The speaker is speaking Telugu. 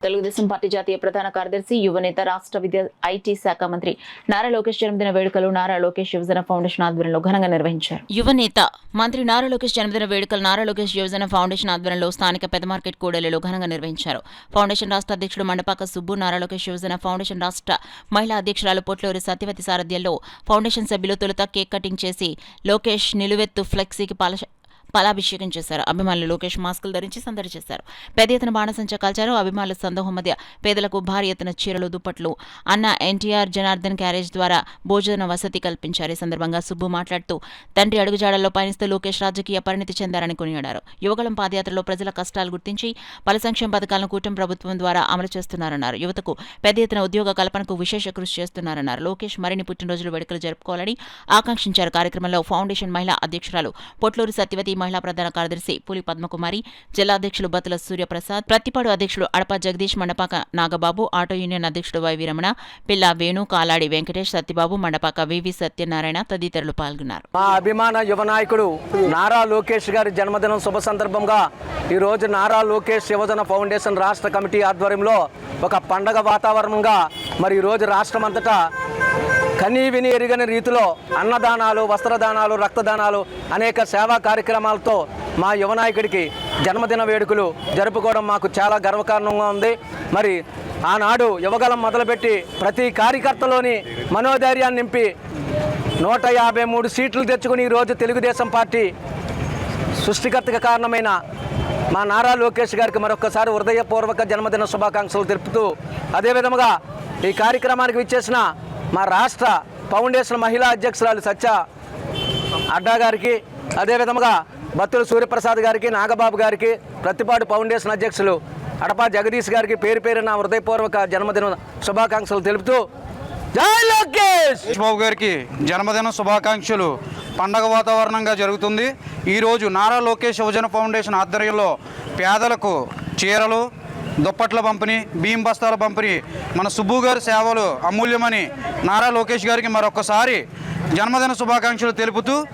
తెలుగుదేశం పార్టీ జాతీయ ప్రధాన కార్యదర్శి యువనేత రాష్ట్ర విద్యా ఐటీ శాఖ మంత్రి నారా లోకేష్ జన్మదిన వేడుకలు నారా లోకేష్ యువజన ఫౌండేషన్ ఆధ్వర్యంలో ఘనంగా నిర్వహించారు. యువనేత మంత్రి నారా లోకేష్ జన్మదిన వేడుకలు నారా లోకేష్ యువజన ఫౌండేషన్ ఆధ్వర్యంలో స్థానిక పెద్ద మార్కెట్ కూడలిలో ఘనంగా నిర్వహించారు. ఫౌండేషన్ రాష్ట్ర అధ్యక్షుడు మండపాక సుబ్బు, నారా లోకేష్ యువజన ఫౌండేషన్ రాష్ట్ర మహిళా అధ్యక్షురాలు పొట్లూరి సత్యవతి సారథ్యంలో ఫౌండేషన్ సభ్యులు తొలుత కేక్ కటింగ్ చేసి లోకేష్ నిలువెత్తు ఫ్లెక్సీకి పాలాభిషేకం చేశారు. అభిమానులు లోకేష్ మాస్కులు ధరించి సందడి చేశారు. పెద్ద ఎత్తున బాణసంచా కాల్చారు. అభిమానుల సందోహం మధ్య పేదలకు భారీ ఎత్తున చీరలు, దుప్పట్లు, అన్న ఎన్టీఆర్ జనార్దన్ క్యారేజ్ ద్వారా భోజన వసతి కల్పించారు. ఈ సందర్భంగా సుబ్బు మాట్లాడుతూ తండ్రి అడుగుజాడల్లో పయనిస్తూ లోకేష్ రాజకీయ పరిణితి చెందారని కొనియాడారు. యువగళం పాదయాత్రలో ప్రజల కష్టాలు గుర్తించి పలు సంక్షేమ పథకాలను కూటమి ప్రభుత్వం ద్వారా అమలు చేస్తున్నారన్నారు. యువతకు పెద్ద ఎత్తున ఉద్యోగ కల్పనకు విశేష కృషి చేస్తున్నారన్నారు. లోకేష్ మరిన్ని పుట్టినరోజులు వేడుకలు జరుపుకోవాలని ఆకాంక్షించారు. కార్యక్రమంలో ఫౌండేషన్ మహిళా అధ్యక్షురాలు పొట్లూరి సత్యవతి, మహిళా ప్రధాన కార్యదర్శి పులి పద్మకుమారి, జిల్లా అధ్యక్షులు బతుల సూర్యప్రసాద్, ప్రతిపాడు అధ్యక్షుడు అడప జగదీష్, మండపాక నాగబాబు, ఆటో యూనియన్ అధ్యక్షుడు వైవి రమణ, పిల్ల వేణు, కాలాడి వెంకటేష్, సత్యబాబు, మండపాక వివి సత్యనారాయణ తదితరులు పాల్గొన్నారు. మా అభిమాన యువ నాయకుడు నారా లోకేష్ గారి జన్మదినం శుభ సందర్భంగా ఈరోజు నారా లోకేష్ యువజన ఫౌండేషన్ రాష్ట్ర కమిటీ ఆధ్వర్యంలో ఒక పండగ వాతావరణంగా మరి ఈరోజు రాష్ట్రమంతటా కనీ విని ఎరుగని రీతిలో అన్నదానాలు, వస్త్రదానాలు, రక్తదానాలు, అనేక సేవా కార్యక్రమాలతో మా యువ నాయకుడికి జన్మదిన వేడుకలు జరుపుకోవడం మాకు చాలా గర్వకారణంగా ఉంది. మరి ఆనాడు యువగలం మొదలుపెట్టి ప్రతి కార్యకర్తలోని మనోధైర్యాన్ని నింపి 153 సీట్లు తెచ్చుకుని ఈరోజు తెలుగుదేశం పార్టీ సృష్టికర్తకు కారణమైన మా నారా లోకేష్ గారికి మరొకసారి హృదయపూర్వక జన్మదిన శుభాకాంక్షలు తెలుపుతూ, అదేవిధంగా ఈ కార్యక్రమానికి విచ్చేసిన మా రాష్ట్ర ఫౌండేషన్ మహిళా అధ్యక్షురాలు సత్య అడ్డా గారికి, అదేవిధంగా బత్తుల సూర్యప్రసాద్ గారికి, నాగబాబు గారికి, ప్రతిపాడు ఫౌండేషన్ అధ్యక్షులు అడపా జగదీష్ గారికి పేరు పేరున హృదయపూర్వక జన్మదిన శుభాకాంక్షలు తెలుపుతూ జై లోకేష్ బాబు గారికి జన్మదిన శుభాకాంక్షలు. పండగ వాతావరణంగా జరుగుతుంది. ఈరోజు నారా లోకేష్ యువజన ఫౌండేషన్ ఆధ్వర్యంలో పేదలకు చీరలు, దుప్పట్ల పంపిణీ, బియ్యం బస్తాల పంపిణీ, మన సుబ్బు గారి సేవలు అమూల్యమని నారా లోకేష్ గారికి మరొకసారి జన్మదిన శుభాకాంక్షలు తెలుపుతూ